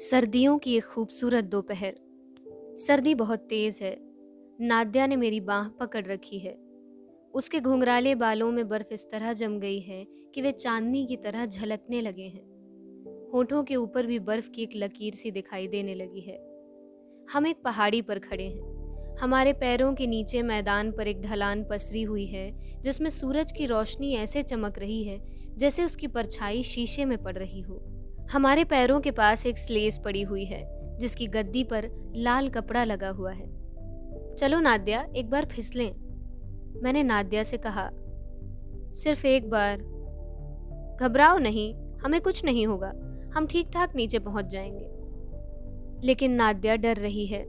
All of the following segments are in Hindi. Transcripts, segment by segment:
सर्दियों की एक खूबसूरत दोपहर। सर्दी बहुत तेज है। नाद्या ने मेरी बाह पकड़ रखी है। उसके घुंघराले बालों में बर्फ इस तरह जम गई है कि वे चांदनी की तरह झलकने लगे हैं। होठों के ऊपर भी बर्फ की एक लकीर सी दिखाई देने लगी है। हम एक पहाड़ी पर खड़े हैं। हमारे पैरों के नीचे मैदान पर एक ढलान पसरी हुई है जिसमें सूरज की रोशनी ऐसे चमक रही है जैसे उसकी परछाई शीशे में पड़ रही हो। हमारे पैरों के पास एक स्लेज पड़ी हुई है जिसकी गद्दी पर लाल कपड़ा लगा हुआ है। चलो नाद्या, एक बार फिसलें, मैंने नाद्या से कहा। सिर्फ एक बार। घबराओ नहीं, हमें कुछ नहीं होगा, हम ठीक ठाक नीचे पहुंच जाएंगे। लेकिन नाद्या डर रही है।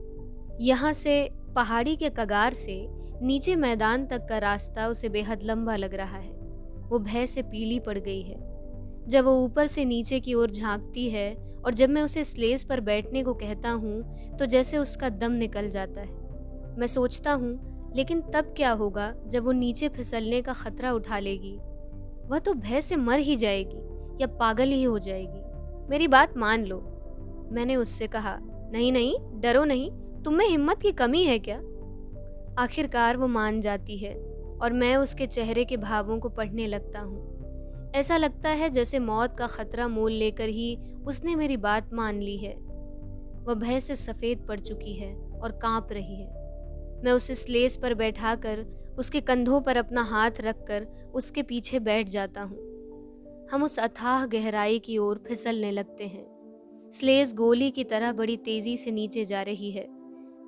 यहाँ से पहाड़ी के कगार से नीचे मैदान तक का रास्ता उसे बेहद लंबा लग रहा है। वो भय से पीली पड़ गई है। जब वो ऊपर से नीचे की ओर झांकती है और जब मैं उसे स्लेज पर बैठने को कहता हूँ तो जैसे उसका दम निकल जाता है। मैं सोचता हूँ, लेकिन तब क्या होगा जब वो नीचे फिसलने का खतरा उठा लेगी? वह तो भय से मर ही जाएगी या पागल ही हो जाएगी। मेरी बात मान लो, मैंने उससे कहा। नहीं नहीं, डरो नहीं, तुम में हिम्मत की कमी है क्या? आखिरकार वो मान जाती है और मैं उसके चेहरे के भावों को पढ़ने लगता हूँ। ऐसा लगता है जैसे मौत का खतरा मोल लेकर ही उसने मेरी बात मान ली है। वह भय से सफ़ेद पड़ चुकी है और कांप रही है। मैं उसे स्लेज पर बैठाकर उसके कंधों पर अपना हाथ रखकर उसके पीछे बैठ जाता हूँ। हम उस अथाह गहराई की ओर फिसलने लगते हैं। स्लेज गोली की तरह बड़ी तेजी से नीचे जा रही है।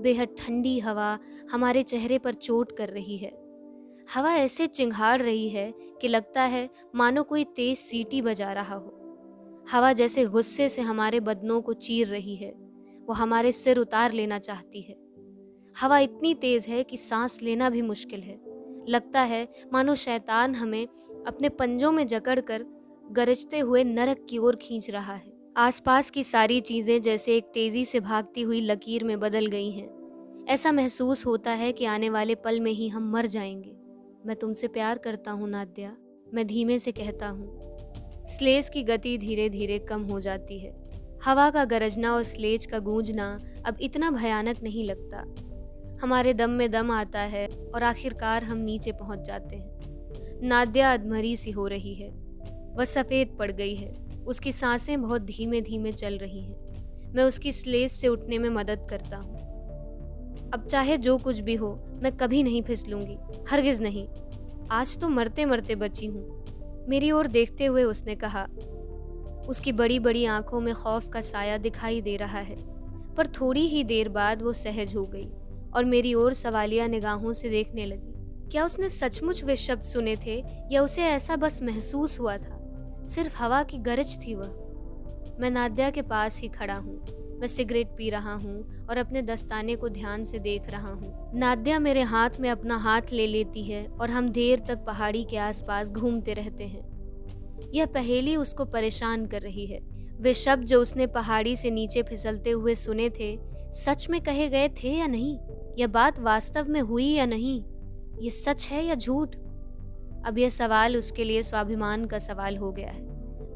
बेहद ठंडी हवा हमारे चेहरे पर चोट कर रही है। हवा ऐसे चिंघाड़ रही है कि लगता है मानो कोई तेज सीटी बजा रहा हो। हवा जैसे गुस्से से हमारे बदनों को चीर रही है। वो हमारे सिर उतार लेना चाहती है। हवा इतनी तेज है कि सांस लेना भी मुश्किल है। लगता है मानो शैतान हमें अपने पंजों में जकड़कर गरजते हुए नरक की ओर खींच रहा है। आसपास की सारी चीजें जैसे एक तेजी से भागती हुई लकीर में बदल गई हैं। ऐसा महसूस होता है कि आने वाले पल में ही हम मर जाएंगे। मैं तुमसे प्यार करता हूँ नाद्या, मैं धीमे से कहता हूँ। स्लेज की गति धीरे धीरे कम हो जाती है। हवा का गरजना और स्लेज का गूंजना अब इतना भयानक नहीं लगता। हमारे दम में दम आता है और आखिरकार हम नीचे पहुंच जाते हैं। नाद्या अधमरी सी हो रही है। वह सफ़ेद पड़ गई है। उसकी सांसें बहुत धीमे धीमे चल रही हैं। मैं उसकी स्लेज से उठने में मदद करता हूँ। अब चाहे जो कुछ भी हो, मैं कभी नहीं फिसलूंगी, हरगिज नहीं। आज तो मरते मरते बची हूँ, मेरी ओर देखते हुए उसने कहा। उसकी बड़ी बड़ी आंखों में खौफ का साया दिखाई दे रहा है, पर थोड़ी ही देर बाद वो सहज हो गई और मेरी ओर सवालिया निगाहों से देखने लगी। क्या उसने सचमुच वे शब्द सुने थे या उसे ऐसा बस महसूस हुआ था? सिर्फ हवा की गरज थी वह। मैं नाद्या के पास ही खड़ा हूँ। मैं सिगरेट पी रहा हूँ और अपने दस्ताने को ध्यान से देख रहा हूँ। नाद्या मेरे हाथ में अपना हाथ ले लेती है और हम देर तक पहाड़ी के आसपास घूमते रहते हैं। यह पहेली उसको परेशान कर रही है। वे शब्द जो उसने पहाड़ी से नीचे फिसलते हुए सुने थे, सच में कहे गए थे या नहीं? यह बात वास्तव में हुई या नहीं? ये सच है या झूठ? अब यह सवाल उसके लिए स्वाभिमान का सवाल हो गया है,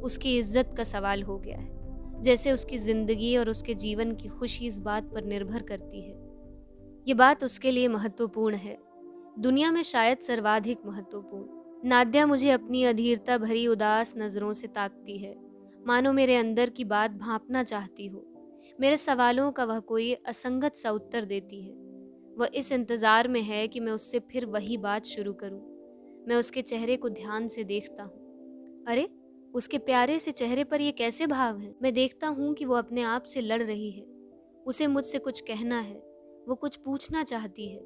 उसकी इज्जत का सवाल हो गया है। जैसे उसकी जिंदगी और उसके जीवन की खुशी इस बात पर निर्भर करती है। ये बात उसके लिए महत्वपूर्ण है, दुनिया में शायद सर्वाधिक महत्वपूर्ण। नाद्या मुझे अपनी अधीरता भरी उदास नजरों से ताकती है, मानो मेरे अंदर की बात भांपना चाहती हो। मेरे सवालों का वह कोई असंगत सा उत्तर देती है। वह इस इंतजार में है कि मैं उससे फिर वही बात शुरू करूं। मैं उसके चेहरे को ध्यान से देखता हूँ। अरे, उसके प्यारे से चेहरे पर ये कैसे भाव हैं? मैं देखता हूँ कि वो अपने आप से लड़ रही है। उसे मुझसे कुछ कहना है, वो कुछ पूछना चाहती है,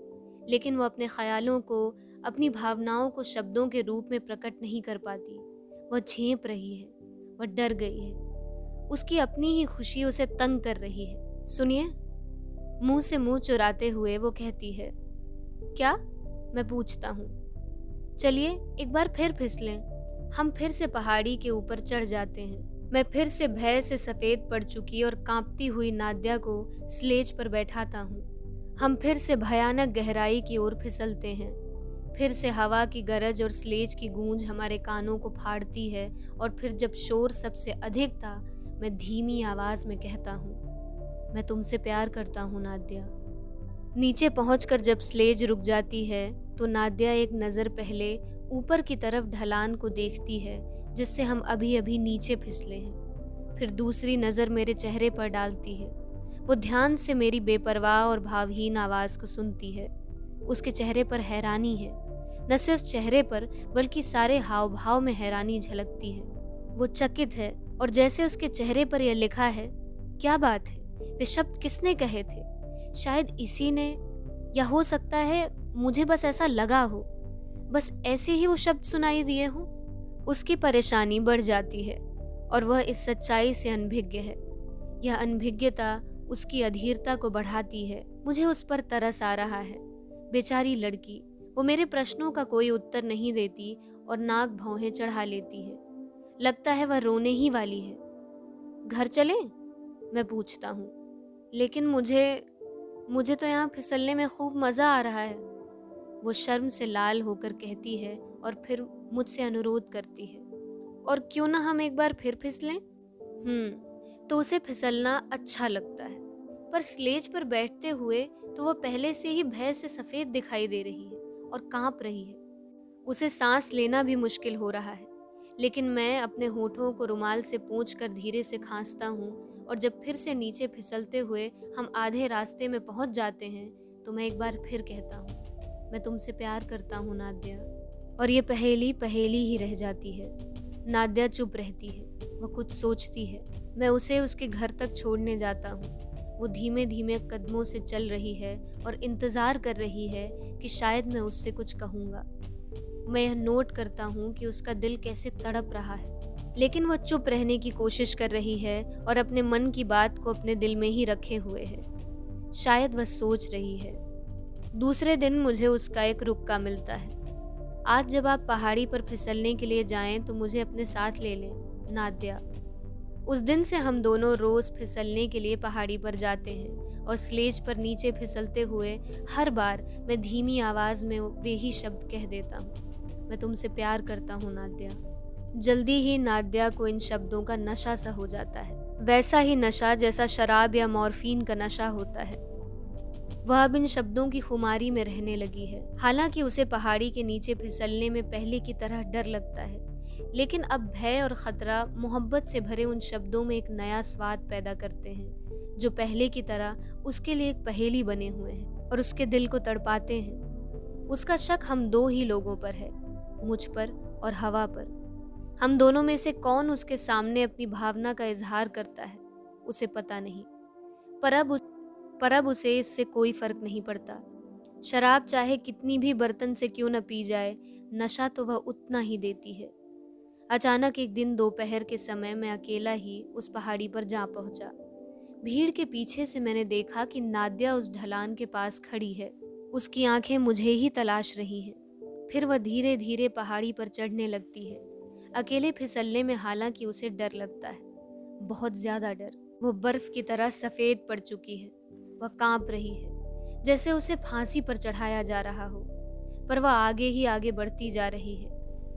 लेकिन वो अपने ख्यालों को, अपनी भावनाओं को शब्दों के रूप में प्रकट नहीं कर पाती। वह झेंप रही है, वह डर गई है। उसकी अपनी ही खुशी उसे तंग कर रही है। सुनिए, मुंह से मुंह चुराते हुए वो कहती है। क्या? मैं पूछता हूँ। चलिए एक बार फिर फिसलें। हम फिर से पहाड़ी के ऊपर चढ़ जाते हैं। मैं फिर से भय से सफ़ेद पड़ चुकी और कांपती हुई नाद्या को स्लेज पर बैठाता हूँ। हम फिर से भयानक गहराई की ओर फिसलते हैं। फिर से हवा की गरज और स्लेज की गूंज हमारे कानों को फाड़ती है और फिर जब शोर सबसे अधिक था, मैं धीमी आवाज में कहता हूँ, मैं तुमसे प्यार करता हूँ नाद्या। नीचे पहुंचकर जब स्लेज रुक जाती है तो नाद्या एक नज़र पहले ऊपर की तरफ ढलान को देखती है जिससे हम अभी अभी नीचे फिसले हैं। फिर दूसरी नज़र मेरे चेहरे पर डालती है। वो ध्यान से मेरी बेपरवाह और भावहीन आवाज़ को सुनती है। उसके चेहरे पर हैरानी है, न सिर्फ चेहरे पर बल्कि सारे हाव भाव में हैरानी झलकती है। वो चकित है और जैसे उसके चेहरे पर यह लिखा है, क्या बात है, वे शब्द किसने कहे थे? शायद इसी ने, या हो सकता है मुझे बस ऐसा लगा हो, बस ऐसे ही वो शब्द सुनाई दिए हों। उसकी परेशानी बढ़ जाती है और वह इस सच्चाई से अनभिज्ञ है। यह अनभिज्ञता उसकी अधीरता को बढ़ाती है। मुझे उस पर तरस आ रहा है। बेचारी लड़की, वो मेरे प्रश्नों का कोई उत्तर नहीं देती और नाक भौहें चढ़ा लेती है। लगता है वह रोने ही वाली है। घर चलें? मैं पूछता हूँ। लेकिन मुझे तो यहाँ फिसलने में खूब मज़ा आ रहा है, वो शर्म से लाल होकर कहती है और फिर मुझसे अनुरोध करती है, और क्यों ना हम एक बार फिर फिसलें? तो उसे फिसलना अच्छा लगता है, पर स्लेज पर बैठते हुए तो वह पहले से ही भय से सफ़ेद दिखाई दे रही है और कांप रही है। उसे सांस लेना भी मुश्किल हो रहा है, लेकिन मैं अपने होठों को रुमाल से पोंछकर धीरे से खांसता हूँ और जब फिर से नीचे फिसलते हुए हम आधे रास्ते में पहुँच जाते हैं तो मैं एक बार फिर कहता हूँ, मैं तुमसे प्यार करता हूँ नाद्या। और ये पहेली पहेली ही रह जाती है। नाद्या चुप रहती है, वह कुछ सोचती है। मैं उसे उसके घर तक छोड़ने जाता हूँ। वो धीमे धीमे कदमों से चल रही है और इंतज़ार कर रही है कि शायद मैं उससे कुछ कहूँगा। मैं यह नोट करता हूँ कि उसका दिल कैसे तड़प रहा है, लेकिन वह चुप रहने की कोशिश कर रही है और अपने मन की बात को अपने दिल में ही रखे हुए है। शायद वह सोच रही है। दूसरे दिन मुझे उसका एक रुक्का मिलता है। आज जब आप पहाड़ी पर फिसलने के लिए जाएं तो मुझे अपने साथ ले लें, नाद्या। उस दिन से हम दोनों रोज फिसलने के लिए पहाड़ी पर जाते हैं और स्लेज पर नीचे फिसलते हुए हर बार मैं धीमी आवाज में वे ही शब्द कह देता हूँ, मैं तुमसे प्यार करता हूँ नाद्या। जल्दी ही नाद्या को इन शब्दों का नशा सा हो जाता है, वैसा ही नशा जैसा शराब या मॉर्फिन का नशा होता है। वह अब इन शब्दों की खुमारी में रहने लगी है। हालांकि उसे पहाड़ी के नीचे फिसलने में पहले की तरह डर लगता है, लेकिन अब भय और खतरा मोहब्बत से भरे उन शब्दों में एक नया स्वाद पैदा करते हैं जो पहले की तरह उसके लिए एक पहेली बने हुए हैं और उसके दिल को तड़पाते हैं। उसका शक हम दो ही लोगों पर है, मुझ पर और हवा पर। हम दोनों में से कौन उसके सामने अपनी भावना का इजहार करता है उसे पता नहीं, पर अब उसे इससे कोई फर्क नहीं पड़ता। शराब चाहे कितनी भी बर्तन से क्यों न पी जाए, नशा तो वह उतना ही देती है। अचानक एक दिन दोपहर के समय मैं अकेला ही उस पहाड़ी पर जा पहुंचा। भीड़ के पीछे से मैंने देखा कि नाद्या उस ढलान के पास खड़ी है। उसकी आंखें मुझे ही तलाश रही हैं। फिर वह धीरे धीरे पहाड़ी पर चढ़ने लगती है। अकेले फिसलने में हालांकि उसे डर लगता है, बहुत ज्यादा डर। वो बर्फ की तरह सफेद पड़ चुकी है। वह कांप रही है जैसे उसे फांसी पर चढ़ाया जा रहा हो, पर वह आगे ही आगे बढ़ती जा रही है,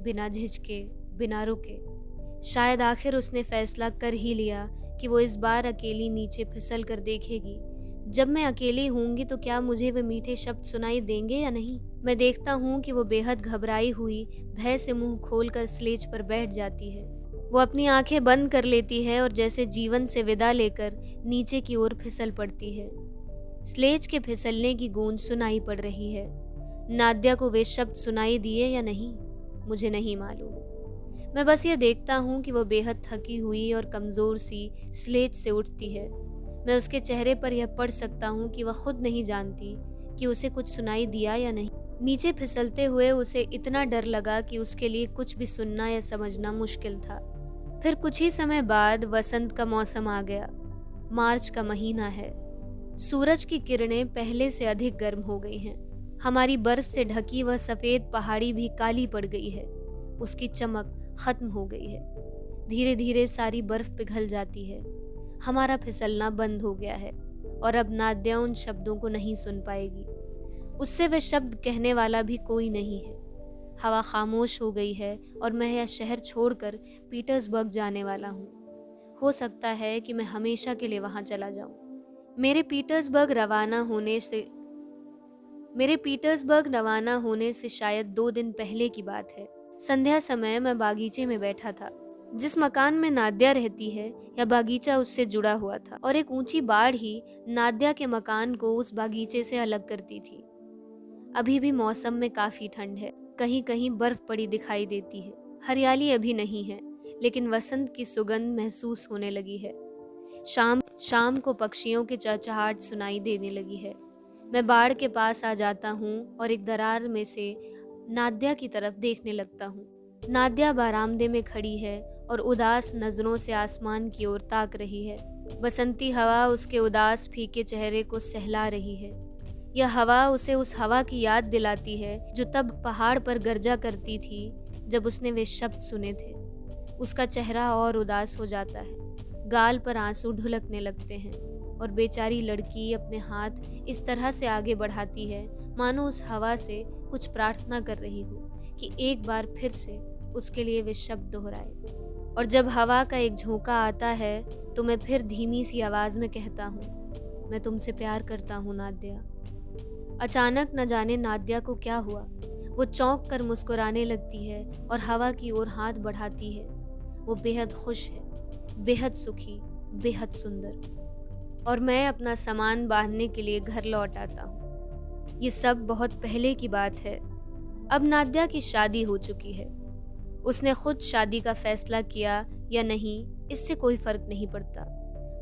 बिना झिझके, बिना रुके। शायद आखिर उसने फैसला कर ही लिया कि वो इस बार अकेली नीचे फिसल कर देखेगी। जब मैं अकेली होंगी तो क्या मुझे वे मीठे शब्द सुनाई देंगे या नहीं? मैं देखता हूँ कि वो बेहद घबराई हुई भय से मुंह खोलकर स्लेज पर बैठ जाती है। वो अपनी आंखें बंद कर लेती है और जैसे जीवन से विदा लेकर नीचे की ओर फिसल पड़ती है। स्लेज के फिसलने की गूंज सुनाई पड़ रही है। नाद्या को वे शब्द सुनाई दिए या नहीं, मुझे नहीं मालूम। मैं बस ये देखता हूँ कि वो बेहद थकी हुई और कमज़ोर सी स्लेज से उठती है। मैं उसके चेहरे पर यह पढ़ सकता हूँ कि वह खुद नहीं जानती कि उसे कुछ सुनाई दिया या नहीं। नीचे फिसलते हुए उसे इतना डर लगा कि उसके लिए कुछ भी सुनना या समझना मुश्किल था। फिर कुछ ही समय बाद वसंत का मौसम आ गया। मार्च का महीना है। सूरज की किरणें पहले से अधिक गर्म हो गई हैं। हमारी बर्फ से ढकी वह सफ़ेद पहाड़ी भी काली पड़ गई है। उसकी चमक खत्म हो गई है। धीरे धीरे सारी बर्फ पिघल जाती है। हमारा फिसलना बंद हो गया है और अब नाद्या उन शब्दों को नहीं सुन पाएगी। उससे वे शब्द कहने वाला भी कोई नहीं है। हवा खामोश हो गई है और मैं यह शहर छोड़कर पीटर्सबर्ग जाने वाला हूँ। हो सकता है कि मैं हमेशा के लिए वहां चला जाऊं। मेरे पीटर्सबर्ग रवाना होने से मेरे पीटर्सबर्ग रवाना होने से शायद 2 दिन पहले की बात है। संध्या समय मैं बागीचे में बैठा था। जिस मकान में नाद्या रहती है या बागीचा उससे जुड़ा हुआ था, और एक ऊंची बाड़ ही नाद्या के मकान को उस बागीचे से अलग करती थी। अभी भी मौसम में काफी ठंड है, कहीं कहीं बर्फ पड़ी दिखाई देती है। हरियाली अभी नहीं है, लेकिन वसंत की सुगंध महसूस होने लगी है। शाम शाम को पक्षियों के चहचहाट सुनाई देने लगी है। मैं बाड़ के पास आ जाता हूँ और एक दरार में से नाद्या की तरफ देखने लगता हूँ। नाद्या बरामदे में खड़ी है और उदास नजरों से आसमान की ओर ताक रही है। बसंती हवा उसके उदास फीके चेहरे को सहला रही है। यह हवा उसे उस हवा की याद दिलाती है जो तब पहाड़ पर गरजा करती थी जब उसने वे शब्द सुने थे। उसका चेहरा और उदास हो जाता है, गाल पर आंसू ढुलकने लगते हैं और बेचारी लड़की अपने हाथ इस तरह से आगे बढ़ाती है मानो उस हवा से कुछ प्रार्थना कर रही हो कि एक बार फिर से उसके लिए वे शब्द दोहराए। और जब हवा का एक झोंका आता है तो मैं फिर धीमी सी आवाज में कहता हूँ, मैं तुमसे प्यार करता हूँ नाद्या। अचानक न जाने नाद्या को क्या हुआ, वो चौंक कर मुस्कुराने लगती है और हवा की ओर हाथ बढ़ाती है। वो बेहद खुश है, बेहद सुखी, बेहद सुंदर। और मैं अपना सामान बांधने के लिए घर लौट आता हूँ। ये सब बहुत पहले की बात है। अब नाद्या की शादी हो चुकी है। उसने खुद शादी का फैसला किया या नहीं, इससे कोई फर्क नहीं पड़ता।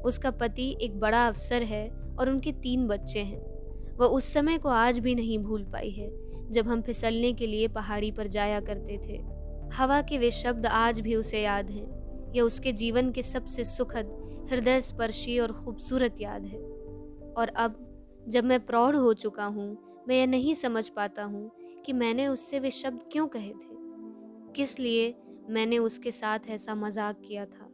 उसका पति एक बड़ा अफसर है और उनके 3 बच्चे हैं। वह उस समय को आज भी नहीं भूल पाई है जब हम फिसलने के लिए पहाड़ी पर जाया करते थे। हवा के वे शब्द आज भी उसे याद हैं। यह उसके जीवन के सबसे सुखद, हृदय स्पर्शी और खूबसूरत याद है। और अब जब मैं प्रौढ़ हो चुका हूँ, मैं यह नहीं समझ पाता हूँ कि मैंने उससे वे शब्द क्यों कहे थे, किस लिए मैंने उसके साथ ऐसा मजाक किया था।